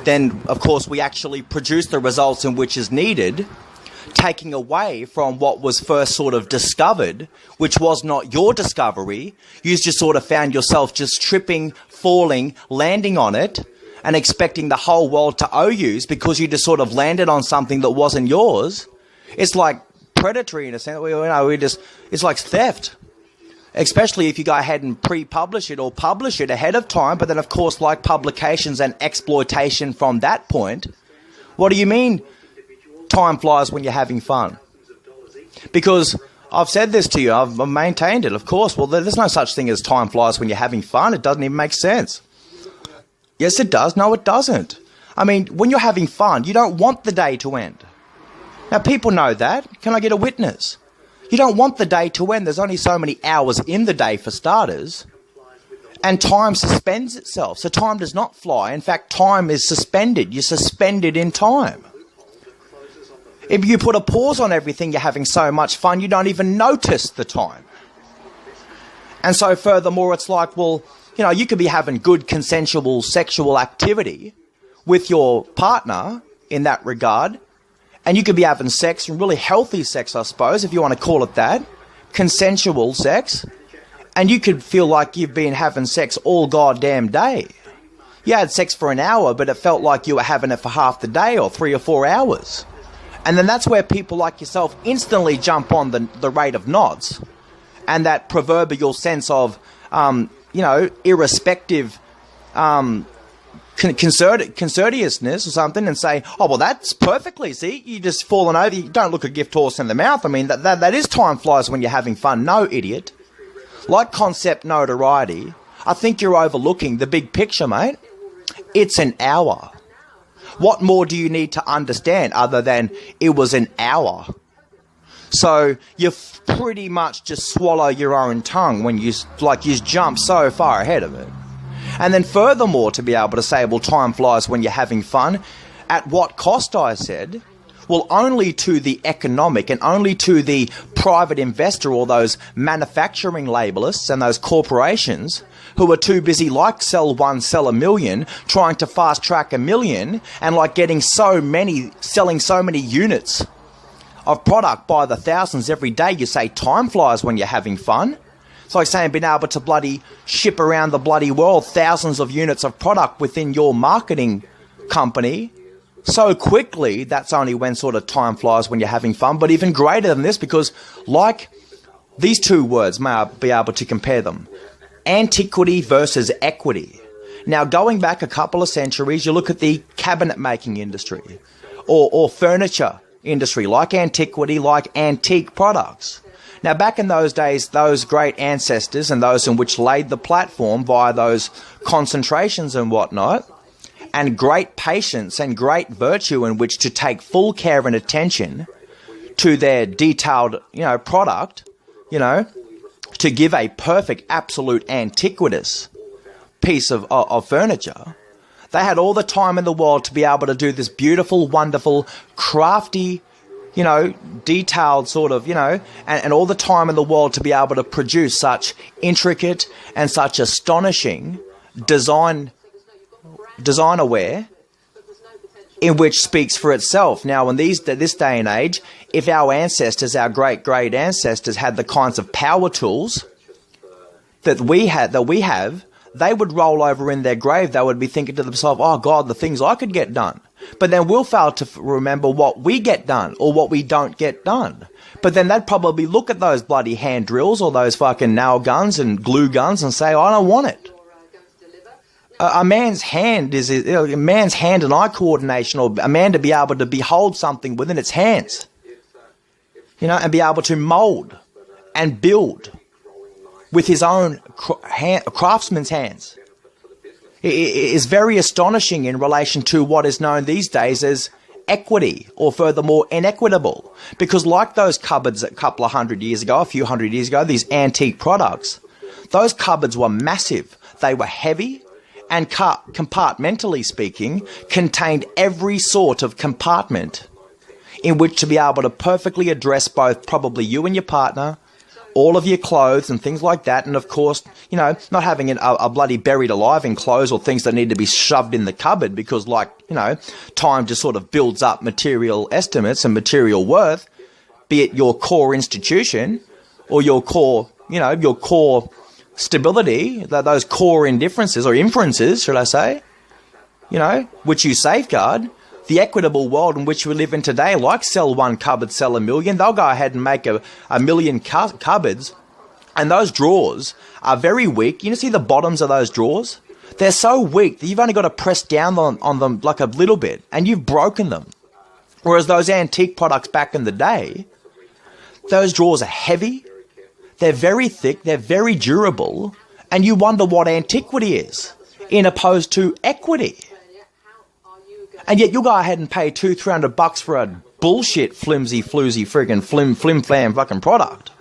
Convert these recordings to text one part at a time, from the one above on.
then of course we actually produce the results in which is needed, taking away from what was first sort of discovered, which was not your discovery. You just sort of found yourself just tripping, falling, landing on it, and expecting the whole world to owe you because you just sort of landed on something that wasn't yours. It's like predatory in a sense. It's like theft. Especially if you go ahead and pre-publish it or publish it ahead of time, but then of course like publications and exploitation from that point. What do you mean time flies when you're having fun? Because I've said this to you, I've maintained it, of course. Well, there's no such thing as time flies when you're having fun. It doesn't even make sense. Yes, it does. No, it doesn't. I mean, when you're having fun, you don't want the day to end. Now, people know that. Can I get a witness? You don't want the day to end. There's only so many hours in the day for starters. And time suspends itself. So time does not fly. In fact, time is suspended. You're suspended in time. If you put a pause on everything, you're having so much fun, you don't even notice the time. And so furthermore, it's like, well, you know, you could be having good consensual sexual activity with your partner in that regard, and you could be having sex, and really healthy sex, I suppose, if you want to call it that, consensual sex, and you could feel like you've been having sex all goddamn day. You had sex for an hour, but it felt like you were having it for half the day or 3 or 4 hours. And then that's where people like yourself instantly jump on the rate of knots and that proverbial sense of, irrespective concertiousness or something, and say, oh, well, that's perfectly, see, you just fallen over, you don't look a gift horse in the mouth. I mean, that is time flies when you're having fun. No, idiot. Like concept notoriety, I think you're overlooking the big picture, mate. It's an hour. What more do you need to understand other than it was an hour? So you pretty much just swallow your own tongue when you jump so far ahead of it. And then furthermore, to be able to say, well, time flies when you're having fun, at what cost, I said? Well, only to the economic and only to the private investor or those manufacturing labelists and those corporations who are too busy, like sell one, sell a million, trying to fast track a million, and like selling so many units of product by the thousands every day. You say time flies when you're having fun. It's like saying being able to bloody ship around the bloody world thousands of units of product within your marketing company so quickly. That's only when sort of time flies when you're having fun. But even greater than this, because like these two words, may I be able to compare them. Antiquity versus equity. Now, going back a couple of centuries, you look at the cabinet making industry or furniture industry, like antiquity, like antique products. Now, back in those days, those great ancestors and those in which laid the platform via those concentrations and whatnot, and great patience and great virtue in which to take full care and attention to their detailed, product, to give a perfect, absolute, antiquitous piece of furniture. They had all the time in the world to be able to do this beautiful, wonderful, crafty, detailed sort of, and all the time in the world to be able to produce such intricate and such astonishing designer wear, in which speaks for itself. Now, in this day and age, if our ancestors, our great ancestors, had the kinds of power tools that we have, they would roll over in their grave. They would be thinking to themselves, oh God, the things I could get done. But then we'll fail to remember what we get done or what we don't get done. But then they'd probably look at those bloody hand drills or those fucking nail guns and glue guns and say, I don't want it. A man's hand and eye coordination, or a man to be able to behold something within its hands, and be able to mold and build with his own craftsman's hands. It is very astonishing in relation to what is known these days as equity, or furthermore inequitable. Because like those cupboards a few hundred years ago, these antique products, those cupboards were massive. They were heavy and compartmentally speaking, contained every sort of compartment in which to be able to perfectly address both probably you and your partner, all of your clothes and things like that, and of course, not having a bloody buried alive in clothes or things that need to be shoved in the cupboard because, time just sort of builds up material estimates and material worth, be it your core institution or your core stability, those core indifferences or inferences, should I say, which you safeguard. The equitable world in which we live in today, like sell one cupboard, sell a million, they'll go ahead and make a million cupboards, and those drawers are very weak. You see the bottoms of those drawers? They're so weak that you've only got to press down on them like a little bit, and you've broken them. Whereas those antique products back in the day, those drawers are heavy, they're very thick, they're very durable, and you wonder what antiquity is, in opposed to equity. And yet you'll go ahead and pay $200-300 for a bullshit flimsy floozy friggin' flim-flam fucking product.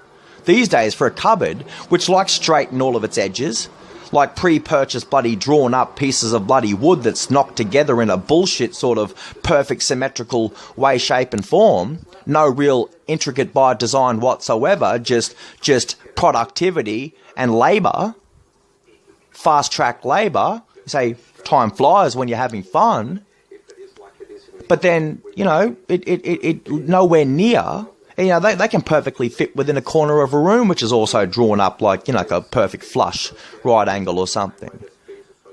These days for a cupboard, which like straighten all of its edges, like pre-purchased bloody drawn up pieces of bloody wood that's knocked together in a bullshit sort of perfect symmetrical way, shape and form, no real intricate by design whatsoever, just productivity and labour, fast-track labour. Say time flies when you're having fun. But then, it nowhere near, they can perfectly fit within a corner of a room, which is also drawn up like a perfect flush right angle or something.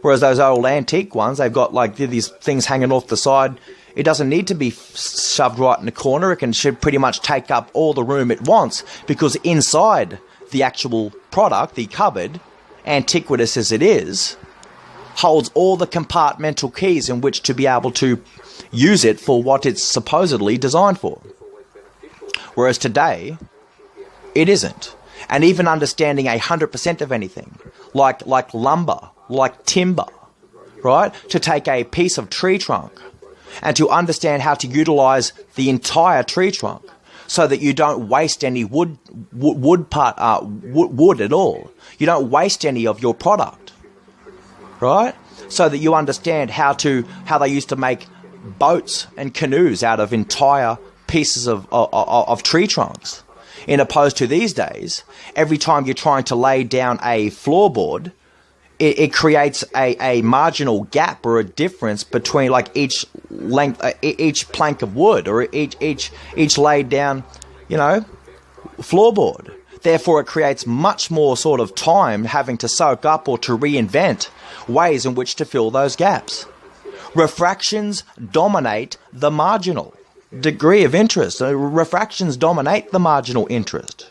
Whereas those old antique ones, they've got like these things hanging off the side. It doesn't need to be shoved right in the corner. It should pretty much take up all the room it wants, because inside the actual product, the cupboard, antiquitous as it is, holds all the compartmental keys in which to be able to use it for what it's supposedly designed for. Whereas today, it isn't. And even understanding 100% of anything, like lumber, like timber, right? To take a piece of tree trunk and to understand how to utilize the entire tree trunk so that you don't waste any wood at all. You don't waste any of your product, right? So that you understand how they used to make boats and canoes out of entire pieces of tree trunks. In opposed to these days, every time you're trying to lay down a floorboard, it creates a marginal gap or a difference between like each plank of wood or each laid down, floorboard. Therefore, it creates much more sort of time having to soak up or to reinvent ways in which to fill those gaps. Refractions dominate the marginal degree of interest. Refractions dominate the marginal interest.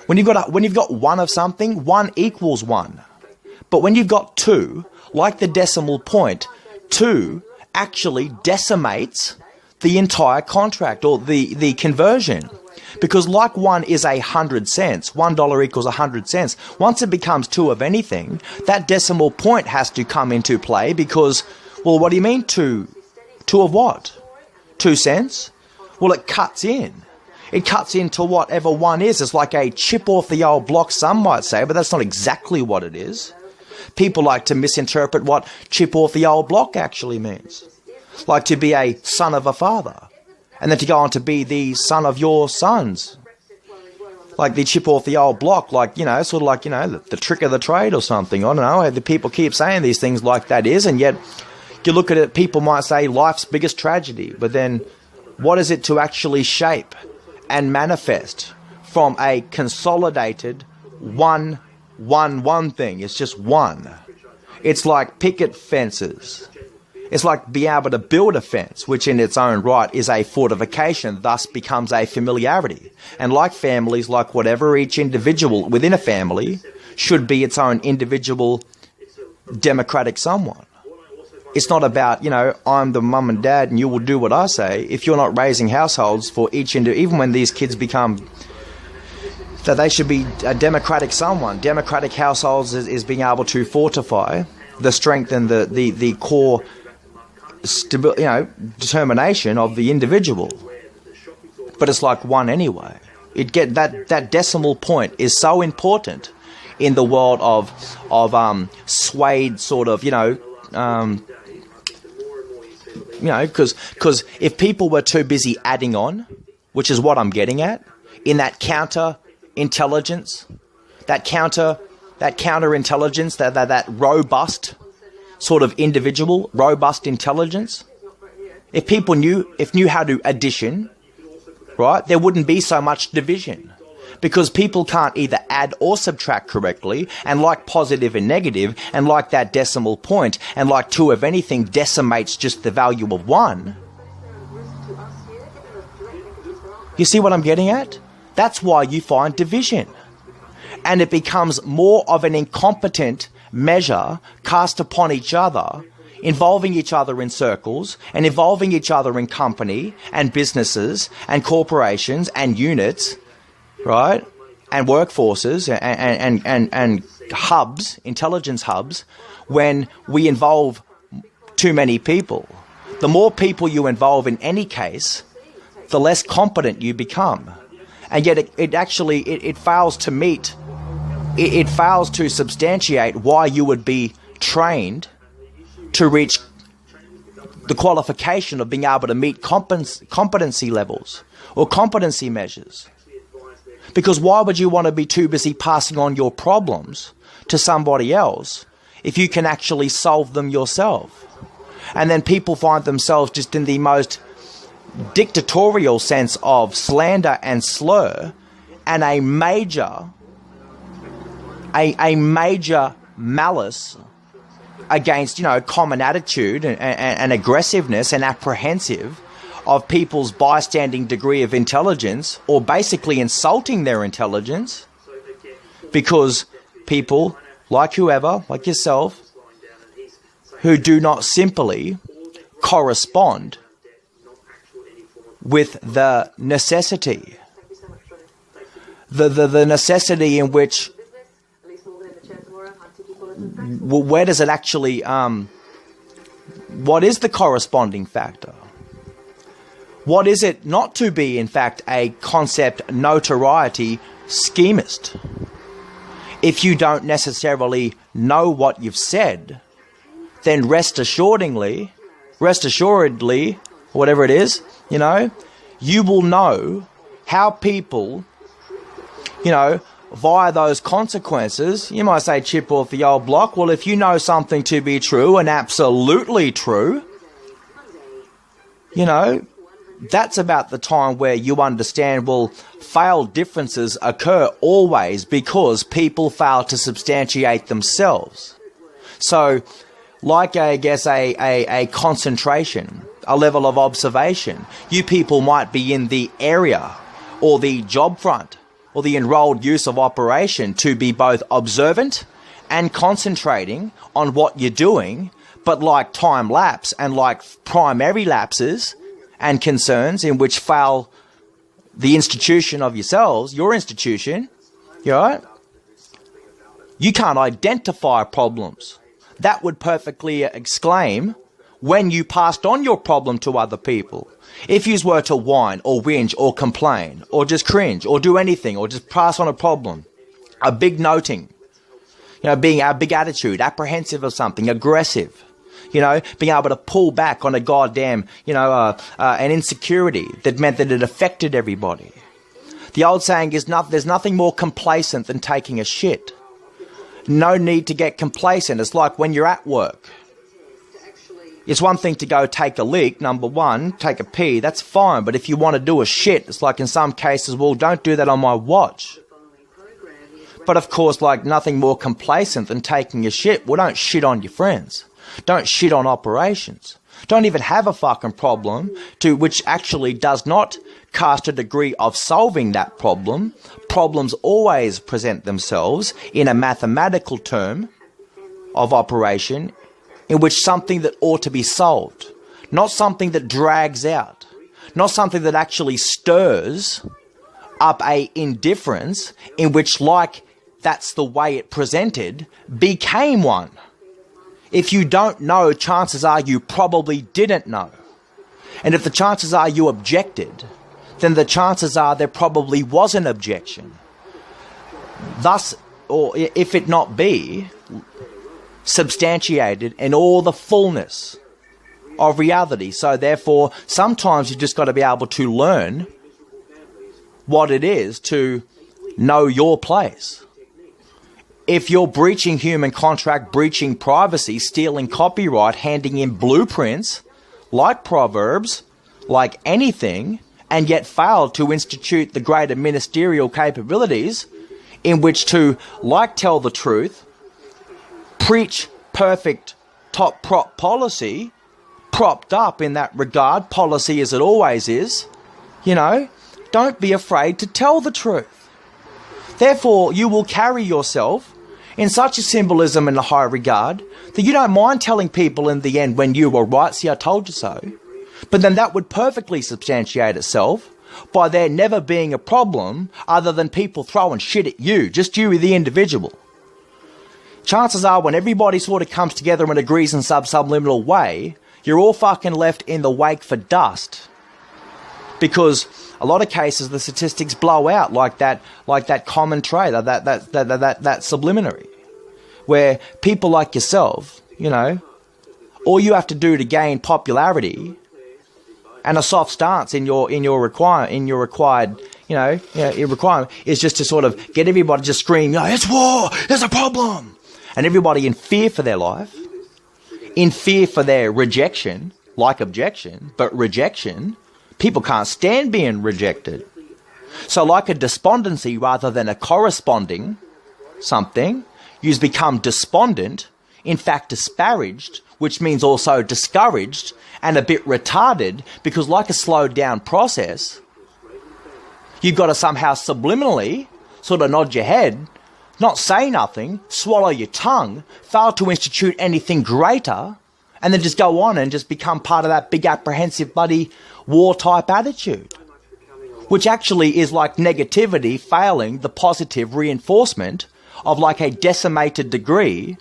When you've got one of something, one equals one. But when you've got two, like the decimal point, two actually decimates the entire contract or the conversion. Because like one is 100 cents, $1 equals 100 cents. Once it becomes two of anything, that decimal point has to come into play because, well, what do you mean two? Two of what? 2 cents? Well, it cuts in. It cuts into whatever one is. It's like a chip off the old block, some might say, but that's not exactly what it is. People like to misinterpret what chip off the old block actually means. Like to be a son of a father. And then to go on to be the son of your sons. Like the chip off the old block, like, sort of like, the trick of the trade or something. I don't know. The people keep saying these things like that is, and yet you look at it, people might say life's biggest tragedy. But then what is it to actually shape and manifest from a consolidated one thing? It's just one. It's like picket fences. It's like being able to build a fence, which in its own right is a fortification, thus becomes a familiarity. And like families, like whatever, each individual within a family should be its own individual democratic someone. It's not about, I'm the mum and dad and you will do what I say. If you're not raising households for each even when these kids become, that they should be a democratic someone. Democratic households is being able to fortify the strength and the core determination of the individual. But it's like one anyway. That decimal point is so important in the world of swayed sort of, because if people were too busy adding on, which is what I'm getting at, in that counter intelligence, that counter intelligence, that robust sort of individual, robust intelligence. If people knew how to addition, right, there wouldn't be so much division. Because people can't either add or subtract correctly, and like positive and negative, and like that decimal point, and like 2 of anything decimates just the value of 1. You see what I'm getting at? That's why you find division. And it becomes more of an incompetent measure cast upon each other, involving each other in circles, and involving each other in company, and businesses, and corporations, and units, right? And workforces and hubs, intelligence hubs, when we involve too many people. The more people you involve in any case, the less competent you become. And yet it fails to meet, it fails to substantiate why you would be trained to reach the qualification of being able to meet competency levels or competency measures. Because why would you want to be too busy passing on your problems to somebody else if you can actually solve them yourself? And then people find themselves just in the most dictatorial sense of slander and slur, and a major malice against, common attitude and aggressiveness and apprehensive of people's bystanding degree of intelligence, or basically insulting their intelligence, because people like whoever, like yourself, who do not simply correspond with the necessity, the necessity in which, where does it actually, what is the corresponding factor? What is it not to be, in fact, a concept notoriety schemist? If you don't necessarily know what you've said, then rest assuredly, whatever it is, you will know how people, via those consequences, you might say chip off the old block. Well, if you know something to be true and absolutely true, that's about the time where you understand, well, failed differences occur always because people fail to substantiate themselves. So, like, a concentration, a level of observation, you people might be in the area or the job front or the enrolled use of operation to be both observant and concentrating on what you're doing, but like time lapse and like primary lapses and concerns in which fail the institution of yourselves, your institution, right? You can't identify problems. That would perfectly exclaim when you passed on your problem to other people. If you were to whine or whinge or complain or just cringe or do anything or just pass on a problem, a big noting, being a big attitude, apprehensive of something, aggressive, being able to pull back on a goddamn, an insecurity that meant that it affected everybody. The old saying is, there's nothing more complacent than taking a shit. No need to get complacent. It's like when you're at work. It's one thing to go take a leak, number one, take a pee, that's fine. But if you want to do a shit, it's like in some cases, well, don't do that on my watch. But of course, like nothing more complacent than taking a shit. Well, don't shit on your friends. Don't shit on operations. Don't even have a fucking problem to which actually does not cast a degree of solving that problem. Problems always present themselves in a mathematical term of operation in which something that ought to be solved, not something that drags out, not something that actually stirs up a indifference in which, like, that's the way it presented, became one. If you don't know, chances are you probably didn't know. And if the chances are you objected, then the chances are there probably was an objection. Thus, or if it not be, substantiated in all the fullness of reality. So therefore, sometimes you just got to be able to learn what it is to know your place. If you're breaching human contract, breaching privacy, stealing copyright, handing in blueprints, like proverbs, like anything, and yet fail to institute the greater ministerial capabilities in which to, like, tell the truth, preach perfect top prop policy, propped up in that regard, policy as it always is, don't be afraid to tell the truth. Therefore, you will carry yourself in such a symbolism and a high regard that you don't mind telling people in the end when you were right, see, I told you so. But then that would perfectly substantiate itself by there never being a problem other than people throwing shit at you, just you, the individual. Chances are when everybody sort of comes together and agrees in some subliminal way, you're all fucking left in the wake for dust. Because a lot of cases the statistics blow out like that common trait, that subliminary, where people like yourself, all you have to do to gain popularity and a soft stance in your requirement is just to sort of get everybody to scream, it's war, there's a problem, and everybody in fear for their life, in fear for their rejection, like objection, but rejection. People can't stand being rejected. So like a despondency rather than a corresponding something, you become despondent, in fact disparaged, which means also discouraged and a bit retarded, because like a slowed down process, you've got to somehow subliminally sort of nod your head, not say nothing, swallow your tongue, fail to institute anything greater, and then just go on and just become part of that big apprehensive bloody war type attitude, which actually is like negativity failing the positive reinforcement of like a decimated degree,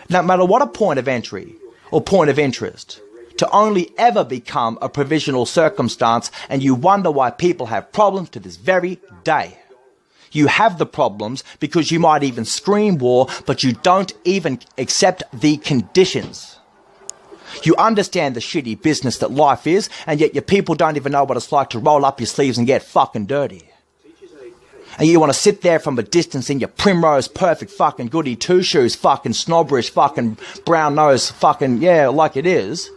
no matter what a point of entry or point of interest, to only ever become a provisional circumstance, and you wonder why people have problems to this very day. You have the problems because you might even scream war, but you don't even accept the conditions. You understand the shitty business that life is, and yet your people don't even know what it's like to roll up your sleeves and get fucking dirty. And you want to sit there from a distance in your primrose perfect fucking goody two-shoes, fucking snobberish, fucking brown nose, fucking, like it is,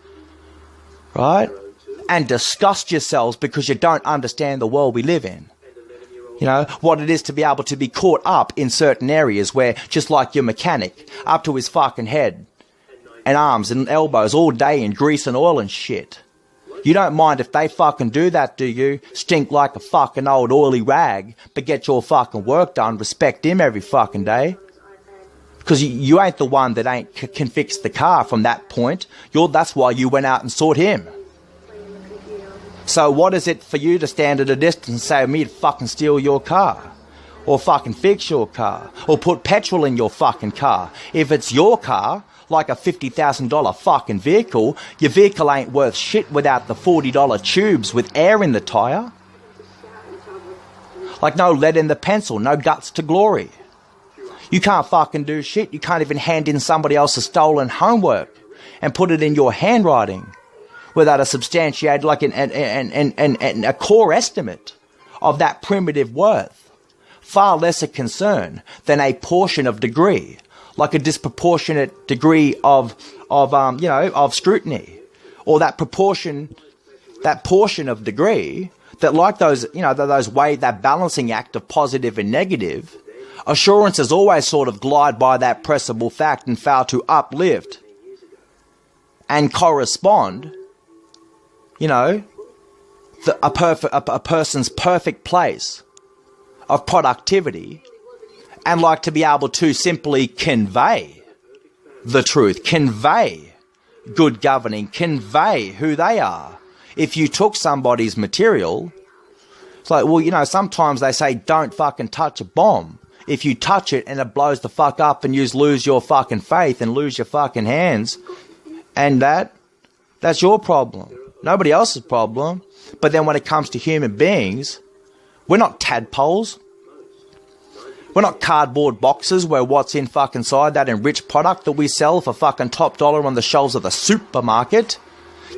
right? And disgust yourselves because you don't understand the world we live in. What it is to be able to be caught up in certain areas where, just like your mechanic, up to his fucking head, and arms and elbows all day in grease and oil and shit. You don't mind if they fucking do that, do you? Stink like a fucking old oily rag, but get your fucking work done, respect him every fucking day. Because you ain't the one that can fix the car from that point. That's why you went out and sought him. So what is it for you to stand at a distance and say, me to fucking steal your car? Or fucking fix your car? Or put petrol in your fucking car? If it's your car, like a $50,000 fucking vehicle, your vehicle ain't worth shit without the $40 tubes with air in the tyre. Like no lead in the pencil, no guts to glory. You can't fucking do shit. You can't even hand in somebody else's stolen homework and put it in your handwriting without a substantiated, like a core estimate of that primitive worth. Far less a concern than a portion of degree, like a disproportionate degree of scrutiny, or that portion of degree that, like that balancing act of positive and negative, assurances always sort of glide by that pressable fact and fail to uplift and correspond, a person's perfect place of productivity, and like to be able to simply convey the truth, convey good governing, convey who they are. If you took somebody's material, it's like, sometimes they say don't fucking touch a bomb. If you touch it and it blows the fuck up and you lose your fucking faith and lose your fucking hands, and that's your problem. Nobody else's problem. But then when it comes to human beings, we're not tadpoles. We're not cardboard boxes where what's in fucking side that enriched product that we sell for fucking top dollar on the shelves of the supermarket.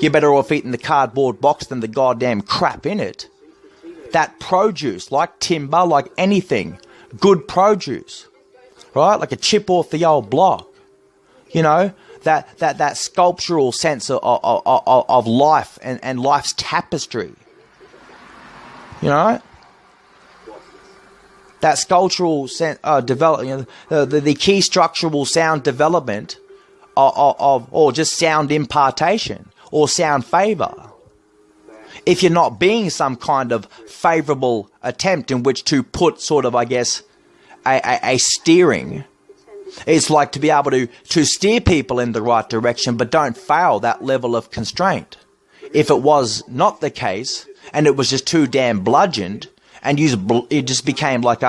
You're better off eating the cardboard box than the goddamn crap in it. That produce, like timber, like anything, good produce, right? Like a chip off the old block. You know, that sculptural sense of life and life's tapestry. You know? That sculptural development, the key structural sound development or just sound impartation or sound favor. If you're not being some kind of favorable attempt in which to put sort of, I guess, a steering, it's like to be able to steer people in the right direction, but don't fail that level of constraint. If it was not the case, and it was just too damn bludgeoned, and it just became like,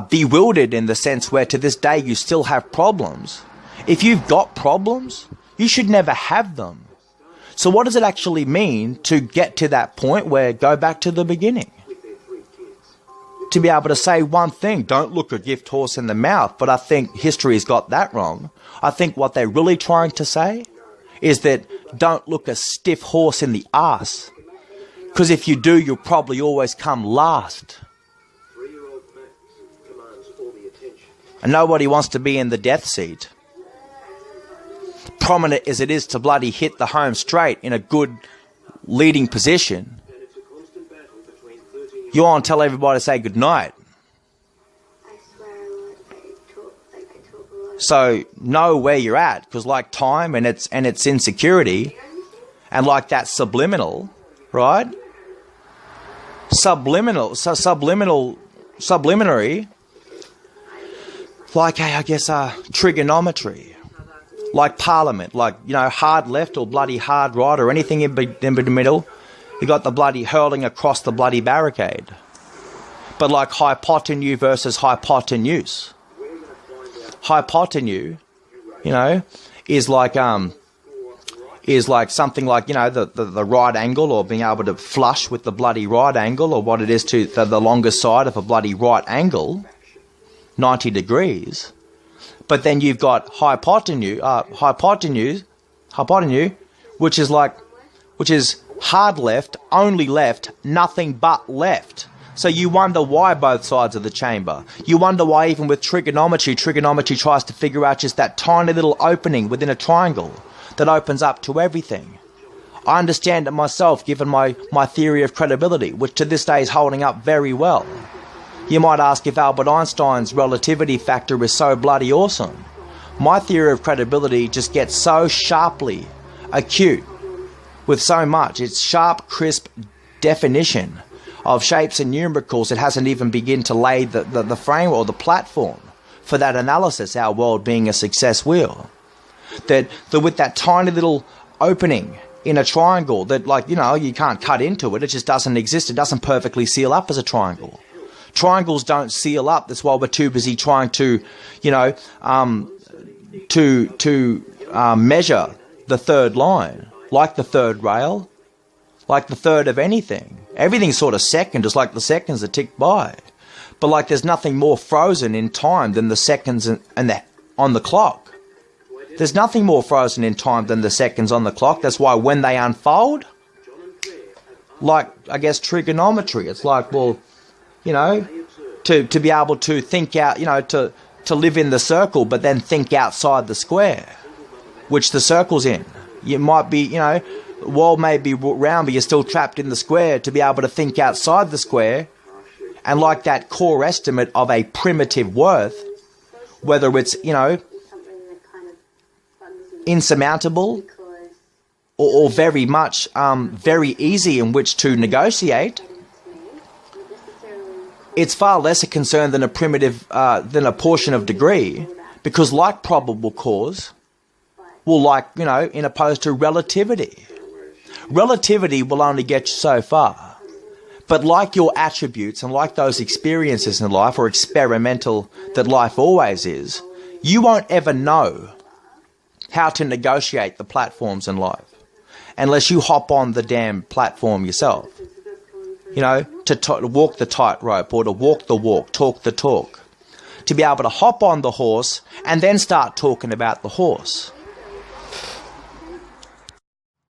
bewildered in the sense where to this day you still have problems. If you've got problems, you should never have them. So what does it actually mean to get to that point where go back to the beginning? To be able to say one thing, don't look a gift horse in the mouth, but I think history's got that wrong. I think what they're really trying to say is that don't look a stiff horse in the arse. Because if you do, you'll probably always come last. And nobody wants to be in the death seat. Prominent as it is to bloody hit the home straight in a good leading position, you want to tell everybody to say goodnight. So know where you're at, because like time and its insecurity, and like that subliminal, right? Subliminary, like I guess trigonometry, like parliament, like, you know, hard left or bloody hard right or anything in the middle. You got the bloody hurling across the bloody barricade. But like hypotenuse versus hypotenuse. Hypotenuse, you know, is like something like, you know, the right angle, or being able to flush with the bloody right angle, or what it is to the longest side of a bloody right angle, 90 degrees. But then you've got hypotenuse, which is hard left, only left, nothing but left. So you wonder why both sides of the chamber. You wonder why even with trigonometry tries to figure out just that tiny little opening within a triangle that opens up to everything. I understand it myself, given my theory of credibility, which to this day is holding up very well. You might ask if Albert Einstein's relativity factor is so bloody awesome. My theory of credibility just gets so sharply acute with so much. It's sharp, crisp definition of shapes and numericals. It hasn't even begun to lay the frame or the platform for that analysis, our world being a success wheel. That with that tiny little opening in a triangle that, like, you know, you can't cut into it, it just doesn't exist. It doesn't perfectly seal up as a triangle. Triangles don't seal up. That's why we're too busy trying to, you know, measure the third line, like the third rail, like the third of anything. Everything's sort of second, just like the seconds that tick by. But like there's nothing more frozen in time than the seconds on the clock. There's nothing more frozen in time than the seconds on the clock. That's why when they unfold, like, I guess, trigonometry, it's like, well, you know, to be able to think out, you know, to live in the circle, but then think outside the square, which the circle's in. You might be, you know, the world may be round, but you're still trapped in the square. To be able to think outside the square, and like that core estimate of a primitive worth, whether it's, you know, insurmountable or very much very easy in which to negotiate, it's far less a concern than a primitive, than a portion of degree, because like probable cause, well, like, you know, in opposed to relativity. Relativity will only get you so far. But like your attributes and like those experiences in life, or experimental that life always is, you won't ever know how to negotiate the platforms in life unless you hop on the damn platform yourself. You know, to walk the tightrope, or to walk the walk, talk the talk. To be able to hop on the horse and then start talking about the horse.